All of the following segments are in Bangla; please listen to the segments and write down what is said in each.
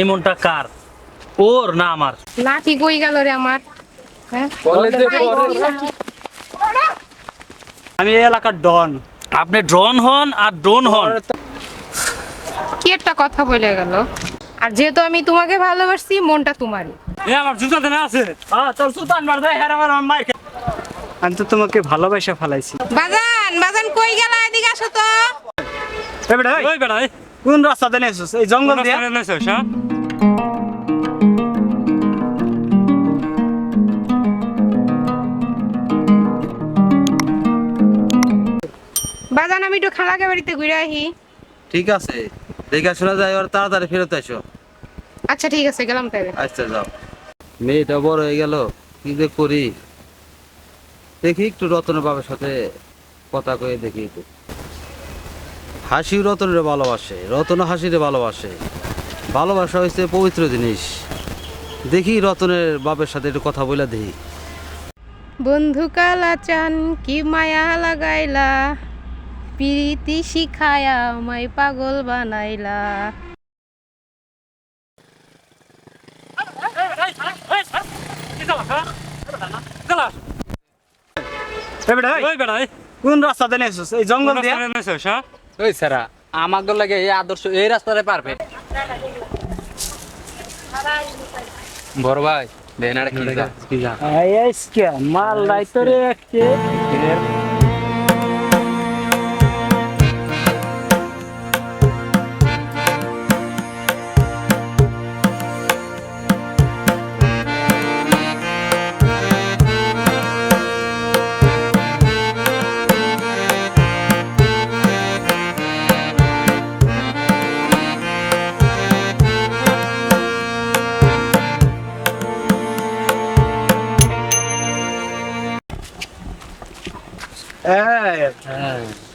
এমনটা কার, ওর না আমার? লাঠি কই গেল রে আমার? হ্যাঁ আমি এই এলাকার ডন। আপনি ড্রোন হন আর ড্রোন হন। কি একটা কথা বলে গেল। আর যেহেতু আমি তোমাকে ভালোবাসি, মনটা তোমারই। এ আমার জুতা দেনা আছে। তোর সুলতান মার দেয়, হ্যাঁ আমার মার খেয়ে। আমি তো তোমাকে ভালোবাসা ফেলাইছি। বাজান বাজান কই গেল? এদিকে আসো তো। এই বেটা, ওই বেড়া, কোন রাস্তা দিয়ে এসেছিস? এই জঙ্গল দিয়ে? হ্যাঁ বাজান আমি একটু খালাকে বাড়িতে ঘুরে আসি। ঠিক আছে, দেখে শোনা যায় আর তাড়াতাড়ি ফেরত আসো। আচ্ছা ঠিক আছে, গেলাম তাহলে। আচ্ছা যাও। মেয়েটা বড় হয়ে গেল, কি যে করি। দেখি একটু রতনের বাবার সাথে কথা কয়ে দেখি একটু। হাসি রতনের ভালোবাসে, রতন হাসিরে ভালোবাসে। ভালোবাসা হয়েছে পবিত্র জিনিস। দেখি রতনের বাপের সাথে একটু কথা বলে দেখি। বন্ধু কালা চান কি মায়া লাগাইলা, প্রীতি শিখায়া আমায় পাগল বানাইলা। এই বেটা, ওই বেড়া, কোন রাস্তা দিয়ে এসেছিস? এই জঙ্গল দিয়ে? হ্যাঁ ওই সারা আমাকে লাগে এই আদর্শ এই রাস্তাতে পারবে বড় ভাই দেনার কি যা আইসকে মাল লাইতরে একটে।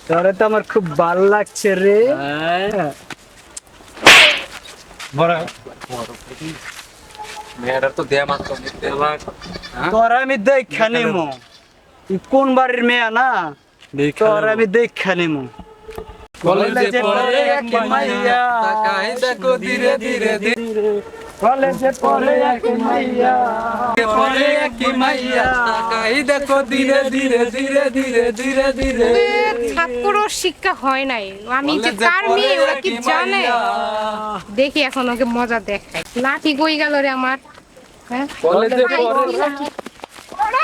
তোরে তো আমার খুব ভালো লাগছে রে। মেয়েটার তো দেয়া মাত্র তোরা আমি দেখা নিমু, তুই কোন বাড়ির মেয়ে না? তোরা আমি দেখা নিমু। কলেজে পড়ে এক মাইয়া তাকাই দেখো ধীরে ধীরে কলেজে পড়ে এক মাইয়া, পড়ে এক মাইয়া তাকাই দেখো ধীরে ধীরে ধীরে ধীরে ধীরে ধীরে ঠাকুরও শিক্ষা হয় নাই, আমি যে কার মেয়ে ওরা কি জানে? দেখি এখন ওকে মজা দেখাই। লাঠি কই গেল রে আমার? হ্যাঁ কলেজে পড়ে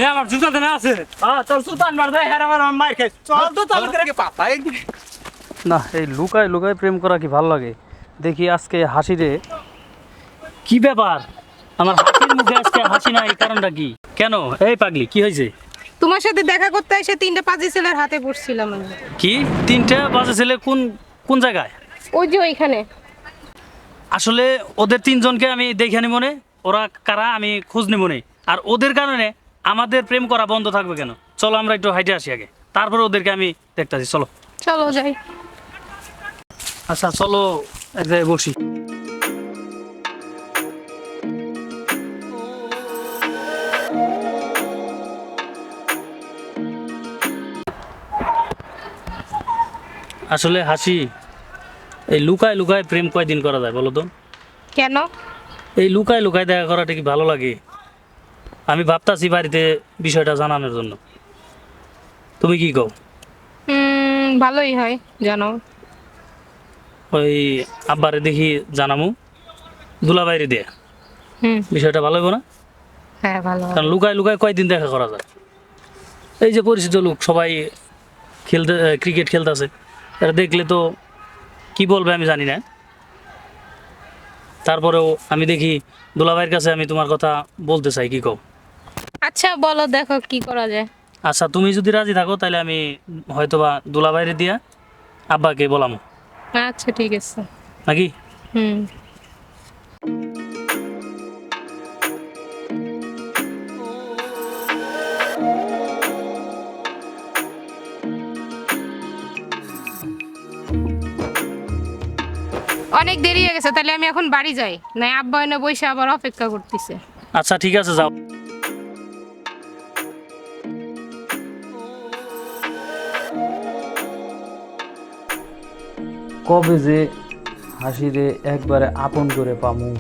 এ আমার জুতা দেনা আছে। তোর সুলতান মার দেয়, হ্যাঁ আমার মার খেয়ে। চল তো চল করে। পাপাই না, এই লুকায় লুকায় প্রেম করা কি ভালো লাগে? দেখি আজকে হাসিরে কি ব্যাপার, আমার হাসির মুখে আজকে হাসি নাই, কারণটা কি? কেন এই পাগলি, কি হয়েছে? তোমার সাথে দেখা করতে এসে 3টা পাজি ছেলের হাতে পড়ছিলাম আমি। কি 3টা বাজে ছেলে? কোন কোন জায়গায়? ওই যে ওইখানে। আসলে ওদের 3জনকে আমি দেখে নি মনে, ওরা কারা আমি খোঁজ নি মনে। আর ওদের কারণে আমাদের প্রেম করা বন্ধ থাকবে কেন? চলো আমরা একটু হাইটে আসি আগে, তারপরে ওদেরকে আমি দেখতেছি। চলো চলো যাই। আচ্ছা চলো এক জায়গায় বসি। আসলে হাসি, এই লুকায় লুকায় প্রেম কয়দিন করা যায় বলো তো? কেন? এই লুকায় লুকায় দেখা করাটা কি ভালো লাগে? আমি ভাবতাছি বাড়িতে বিষয়টা জানানোর জন্য। তুমি কি কও? ভালোই হয়, জানো। ওই আব্বারে দেখি জানামু, দুলাবাইরে দিয়ে হুম বিষয়টা ভালো হইব না? হ্যাঁ ভালো হয়। কারণ লুকায় লুকায় কয়দিন দেখা করা যায়? এই যে পরিচিত লোক সবাই খেলতে, ক্রিকেট খেলতেছে, এরা দেখলে তো কি বলবে আমি জানি না। তারপরেও আমি দেখি দুলাভাইয়ের কাছে আমি তোমার কথা বলতে চাই, কি কও? আচ্ছা বলো, দেখো কি করা যায়। আচ্ছা তুমি যদি রাজি থাকো তাহলে আমি হয়তোবা দুলাভাইরে দিয়া আব্বাকে বলাম, আচ্ছা ঠিক আছে। নাকি? হুম অনেক দেরি হয়ে গেছে, তাহলে আমি এখন বাড়ি যাই, না আব্বা এনে বসে আবার অপেক্ষা করতেছে। আচ্ছা ঠিক আছে, যাও। কবে যে হাসিরে একবারে আপন করে পামু।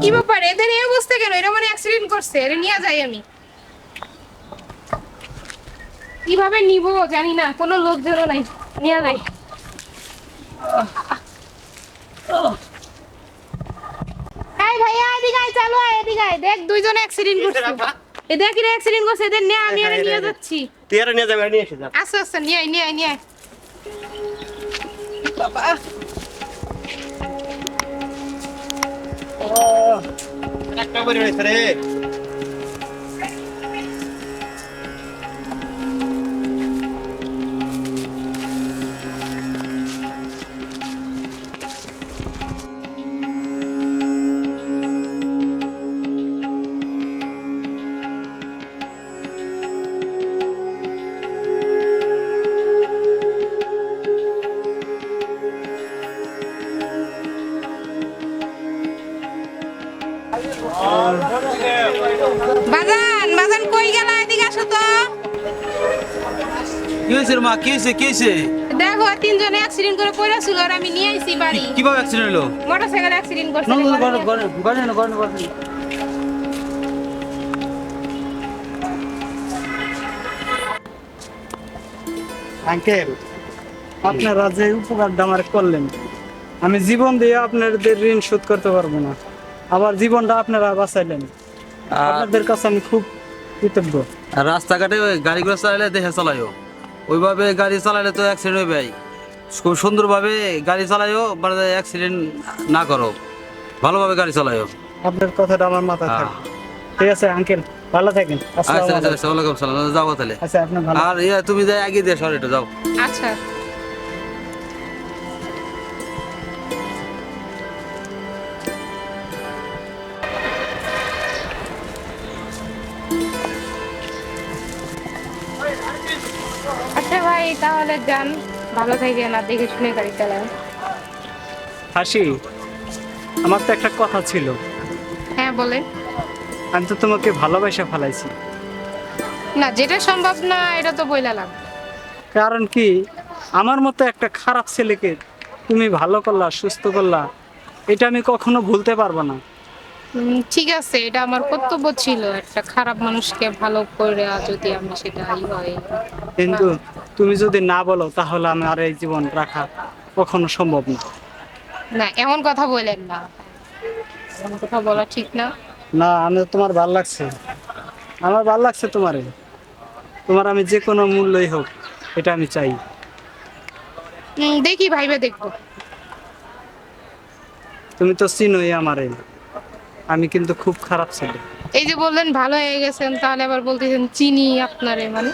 কি ব্যাপার, এদের এই অবস্থা কেন? এরা মানে অ্যাক্সিডেন্ট করছে, এরা নিয়ে যাই আমি। কিভাবে নিব জানি না, কোনো লোকজনও নাই, নিয়ে যাই। এই ভাইয়া এদিকে আয়, চালু আয়, এদিকে আয়। দেখ দুইজন অ্যাক্সিডেন্ট করছে। এদের কি অ্যাক্সিডেন্ট করছে, এদের নিয়ে আমি আর নিয়ে যাচ্ছি। তুই আর নিয়ে যাবে, নিয়ে এসে যা। আচ্ছা আচ্ছা, নিয়ে আয়, নিয়ে আয়, নিয়ে আয়। বাবা একটা করে রয়েছে রে। বাজান, বাজান কই গেল? এদিকে আসো তো। কি হয়েছে রে মা, কি হয়েছে, কি হয়েছে? দেখো তিনজনে অ্যাক্সিডেন্ট করে পড়ে ছিল, আর আমি নিয়ে আইছি বাড়ি। কিভাবে অ্যাক্সিডেন্ট হলো? মোটরসাইকেল অ্যাক্সিডেন্ট করছে। আঙ্কেল, আপনারা যে উপকারটা আমার করলেন, আমি জীবন দিয়ে আপনাদের ঋণ শোধ করতে পারবো না। আবার জীবনটা আপনারা বাঁচাইলেন, আপনাদের কাছে আমি খুব কৃতজ্ঞ। আর রাস্তাঘাটে ওই গাড়িগুলো চালাইলে দেখে চালাইও, ওইভাবে গাড়ি চালাইলে তো অ্যাক্সিডেন্ট হয়ে যায়। খুব সুন্দরভাবে গাড়ি চালাইও, মানে অ্যাক্সিডেন্ট না করো, ভালোভাবে গাড়ি চালাইও। আপনার কথাটা আমার মাথায় থাকবে। ঠিক আছে আঙ্কেল, ভালো থাকেন। আচ্ছা আসসালামু আচ্ছা আলাইকুম। আচ্ছা, ওয়ালাইকুম সালাম, যাবো তাহলে। আচ্ছা, আপনি ভালো। আর ইয়া তুমি যাই আগে দিয়ে সর, একটু যাও। আচ্ছা আচ্ছা ভাই, তাহলে যান, ভালো থাকেন, আর দেখে শুনে গাড়ি চালান। হাসি, আমার তো একটা কথা ছিল। হ্যাঁ বলেন। আমি তো তোমাকে ভালোবাসা ফেলাইছি। না, যেটা সম্ভব না এটা তো বইলাম। কারণ কি, আমার মতো একটা খারাপ ছেলেকে তুমি ভালো করলা, সুস্থ করলা, এটা আমি কখনো ভুলতে পারবো না। ঠিক আছে, এটা আমার কর্তব্য ছিল, একটা খারাপ মানুষকে ভালো করে যদি আমি সেটাই হয়। কিন্তু তুমি যদি না বলো, তাহলে আমার এই জীবন রাখা কখনো সম্ভব না। না, এমন কথা বলেন না, এমন কথা বলা ঠিক না। না, আমি তোমার ভাল লাগছে, আমার ভাল লাগছে তোমারে। তোমার আমি যে কোনো মূল্যই হোক, এটা আমি চাই। দেখি ভাইবে দেখবো। তুমি তো চিনোই আমারে, আমি কিন্তু খুব খারাপ ছেলে। এই যে বললেন ভালো হয়ে গেছেন, তাহলে আবার বলতেছেন চিনি আপনারে, মানে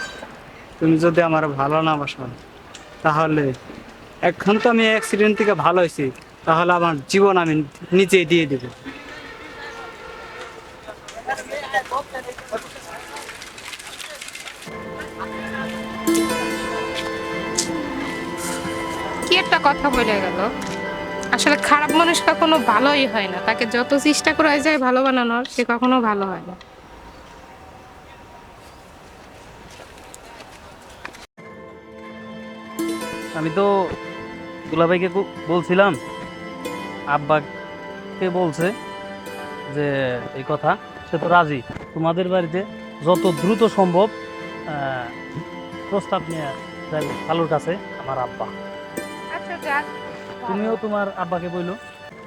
তুমি যদি আমার ভালো না বাসো, তাহলে এখন তো আমি অ্যাক্সিডেন্ট থেকে ভালো হয়েছি, তাহলে আমার জীবন আমি নিজেই দিয়ে দেব। কি একটা কথা বলে গেল। আসলে খারাপ মানুষ কখনো ভালোই হয় না, তাকে যত চেষ্টা করা যায় ভালো বানানোর, সে কখনো ভালো হয় না। আমি তো দুলাভাইকে বলছিলাম, আব্বাকে বলছে যে এই কথা, সে তো রাজি। তোমাদের বাড়িতে যত দ্রুত সম্ভব প্রস্তাব নিয়ে যাবে খালুর কাছে আমার আব্বা। আচ্ছা যাক, তুমিও তোমার আব্বাকে বইলো।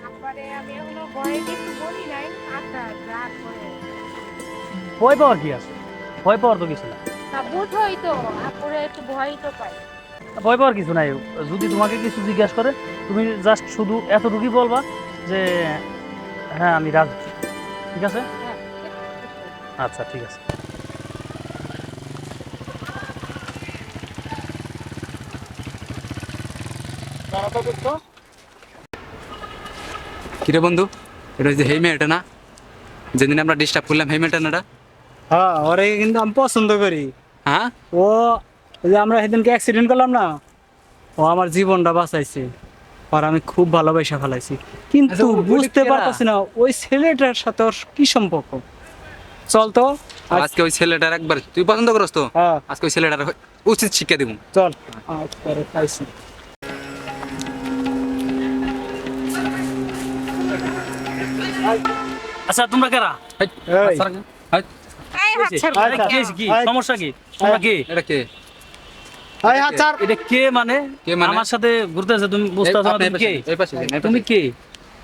আব্বারে আমি এখনো ভয়ে কিছু বলি নাই। আচ্ছা যাক, করে ভয় পাওয়ার কি আছে? ভয় পাওয়ার তো কিছু না। তা বুঝ হইতো, আপুরে একটু ভয় তো পাই। ভয় পাওয়ার কিছু নাই। যদি তোমাকে কিছু জিজ্ঞাসা করে তুমি জাস্ট শুধু এতটুকুই বলবা যে হ্যাঁ আমি রাজি, ঠিক আছে? আচ্ছা ঠিক আছে। কিরে বন্ধু, এটা যে হেই মেয়েটা না, যেদিন আমরা ডিস্টার্ব করলাম, হেই মেয়েটা না এটা? হ্যাঁ, ওরে কিন্তু আমি পছন্দ করি। হ্যাঁ, ও ওই যে আমরা সেদিনকে অ্যাক্সিডেন্ট করলাম না, ও আমার জীবনটা বাঁচাইছে। আর আমি খুব ভালোবাসা ফেলাইছি, কিন্তু আচ্ছা, ওই বুঝতে কেরা? পারতাছি না ওই ছেলেটার সাথে ওর কি সম্পর্ক। চল তো আজকে ওই ছেলেটার একবার তুই পছন্দ করস তো, হ্যাঁ আজকে ওই ছেলেটার উচিত শিক্ষা দিব। চল। আরে খাইছি। আচ্ছা তোমরা কারা? এই, এই হাত ছাড়ো। আরে কি হয়েছে, কি সমস্যা, কি তোমরা কে? এটা কে? এই হাত ছাড়। এটা কে মানে? কে মানে? আমার সাথে ঘুরতেছে, তুমি বুঝতে পারছো না আপনি তুমি কে? এই পাশে যান, এই তুমি পাশে। কে?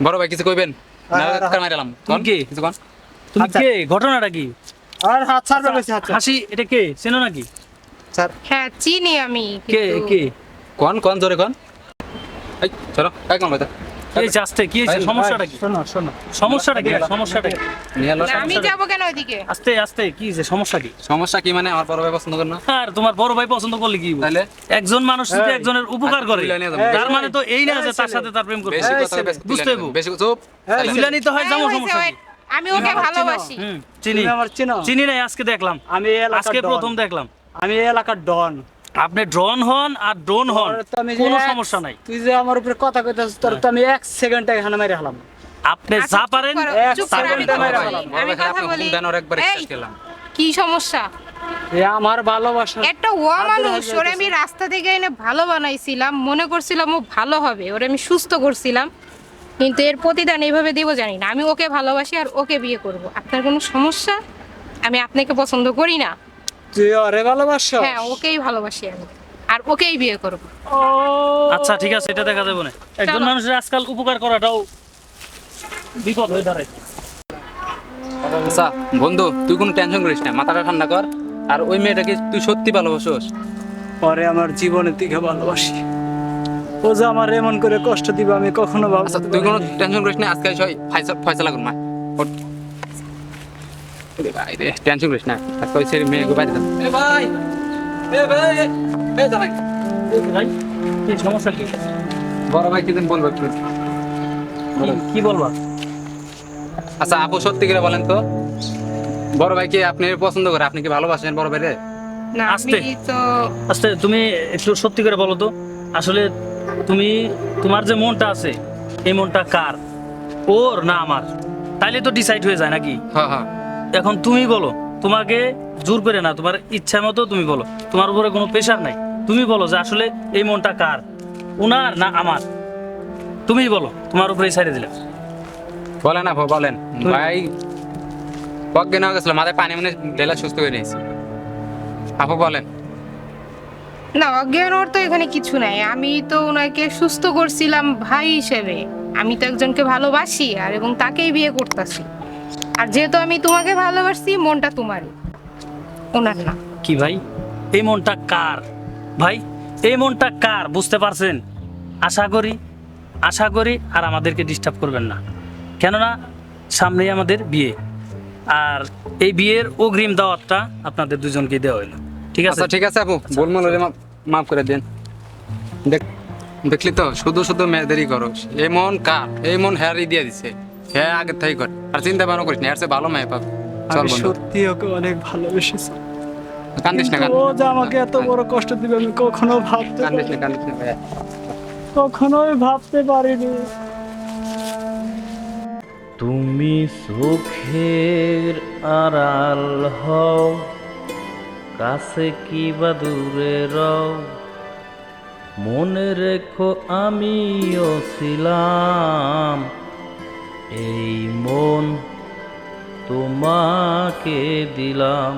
বড় ভাই কিছু কইবেন না? আর- কার মাইরালাম তুমি কে? কিছু কোন? তুমি আচ্ছা। কে? ঘটনাটা কি? আর হাত ছাড়বে বেশি, হাত ছাড়। হাসি এটা কে, চেনো নাকি? ছাড়। হ্যাঁ চিনি আমি, কে কিন্তু- কে কোন কোন জোরে কোন? এই চলো, এই কোন ভাই? কি হয়েছে আস্তে, কি হয়েছে, সমস্যাটা কি? শোনো শোনো, সমস্যাটা কি? সমস্যাটা কি? নিয়ে এলো। না, আমি যাবো কেন ওইদিকে? আস্তে আস্তে, কি হয়েছে, সমস্যা কি? সমস্যা কি মানে আমার বড় ভাই পছন্দ করে না? আর তোমার বড় ভাই পছন্দ করলে কি হবে? তাহলে একজন মানুষ যদি এই, একজনের উপকার করে, তুইলা নিয়ে যাবো। তার মানে তো এই না যে তার সাথে তার প্রেম করবে। বেশি এই কথা ছেলে, বেশি বুঝতে তুইলা হইবো। নিয়ে যাবো। বেশি চুপ। এই, তুইলা নিতে হয়, এই যেমন হয়েছে, সমস্যা কি? আমি ওকে ভালোবাসি। চিনি, তুমি আমার চিনো? চিনি নাই, আজকে দেখলাম, আমি এই এলাকার আজকে ডন। প্রথম দেখলাম। আমি এই এলাকার ডন। আপনি ড্রোন হন আর ড্রোন হন, তোর তো আমি যে কোনো এক- সমস্যা নাই। তুই যে আমার উপরে কথা কইতাছিস, তোর তো আমি 1 সেকেন্ডে এখানে মেরে হলাম। আপনি আচ্ছা, যা চুপ পারেন করো, এক চুপ করো, আমি সেকেন্ডে কথা মেরে বলি, ফেলাম। বড় আমি ভাই খারাপ কথা না, বলি। হুম দেন ওর একবার এই, শেষ করলাম। কি সমস্যা? এ আমার ভালোবাসা। একটা ও মানুষ, ওরে আমি রাস্তা থেকে এনে ভালো বানাইছিলাম, মনে করছিলাম ও ভালো হবে, ওরে আমি সুস্থ করছিলাম, কিন্তু এর প্রতিদান এইভাবে দিব জানি না। আমি ওকে ভালোবাসি আর ওকে বিয়ে করব। আপনার কোনো সমস্যা? আমি আপনাকে পছন্দ করি না। তুই ওরে ভালোবাসা? হ্যাঁ, ওকেই ভালোবাসি আমি, আর ওকেই বিয়ে করব। ও আচ্ছা ঠিক আছে, এটা দেখা যাবে না। একজন চলো। মানুষের আজকাল উপকার করাটাও বিপদ হয়ে দাঁড়ায়। আচ্ছা বন্ধু, তুই কোনো টেনশন করিস না, মাথাটা ঠান্ডা কর। আর ওই মেয়েটাকে তুই সত্যি ভালোবাসোস? ওরে আমার জীবনের থেকে ভালোবাসি। ও যে আমার এমন করে কষ্ট দিবে আমি কখনো আচ্ছা ভাবতে তুই কোনো পারিনি। টেনশন করিস না, আজকে সবাই ফয়সালা করুন মা। ভাই রে, টেনশন করিস না, আজকে ওই ছেলে মেয়েকে বাড়ি দাও। ভাই ভাই দাঁড়াই। ভাই কি সমস্যা কি? বড় ভাই কি দিন বলবো একটু? কি বলবা? আচ্ছা আপু সত্যি করে বলেন তো, বড় ভাই কি আপনি পছন্দ করে? আপনি কি ভালোবাসেন বড় ভাই রে? না আস্তে। আমি তো আচ্ছা তুমি একটু সত্যি করে বলো তো, আসলে তুমি, তোমার যে মনটা আছে, এই মনটা কার, ওর না আমার? তাইলে তো ডিসাইড হয়ে যায় নাকি? হ্যাঁ হ্যাঁ। এখন তুমি বলো, তোমাকে জোর করে না, তোমার ইচ্ছা মতো তুমি বলো, তোমার উপরে কোনো প্রেশার নাই। তুমি বলো যে আসলে এই মনটা কার, ওনার না আমার? তুমি বলো, তোমার উপরে ছেড়ে দিলাম। বলেন আপু বলেন। ভাই অজ্ঞান হয়ে গেছিল, মাথায় পানি মানে ঢেলা সুস্থ হয়ে নিয়েছি। আপু বলেন। না, অজ্ঞান ওর তো এখানে কিছু নাই। আমি তো ওনাকে সুস্থ করছিলাম ভাই হিসেবে। আমি তো একজনকে ভালোবাসি আর এবং তাকেই বিয়ে করতেছি। আর যেহেতু আমি তোমাকে ভালোবাসি, মনটা তোমারই, ওনার না। কি ভাই, এই মনটা কার ভাই? এই মনটা কার বুঝতে পারছেন? আশা করি আর আমাদেরকে ডিস্টার্ব করবেন না, কেননা সামনেই আমাদের বিয়ে, আর এই বিয়ের অগ্রিম দাওয়াতটা আপনাদের দুজনকে দেওয়া হইলো, ঠিক আছে? আচ্ছা ঠিক আছে আপু, বলমল হলে মাফ করে দেন। দেখলি তো, শুধু শুধু মেয়েদেরই করো। এই মন কার? এই মন হ্যারি দিয়ে দিছে, হ্যাঁ আগের থেকে কর। আর চিন্তা ভাবনা করিস না, এর চেয়ে ভালো মেয়ে পাবো। চল আমি বন্ধু, সত্যি ওকে অনেক ভালোবেসেছি, কান্দিস না, কিন্তু ও যে আমাকে এত বড় কষ্ট দিবে আমি কখনো কান্দিস না ভাইয়া। কখনোই ভাবতে পারিনি। তুমি চোখের আড়াল হও, কাছে কি বা দূরে রও, মনে রেখো আমিও ছিলাম, এই মন তোমাকে দিলাম।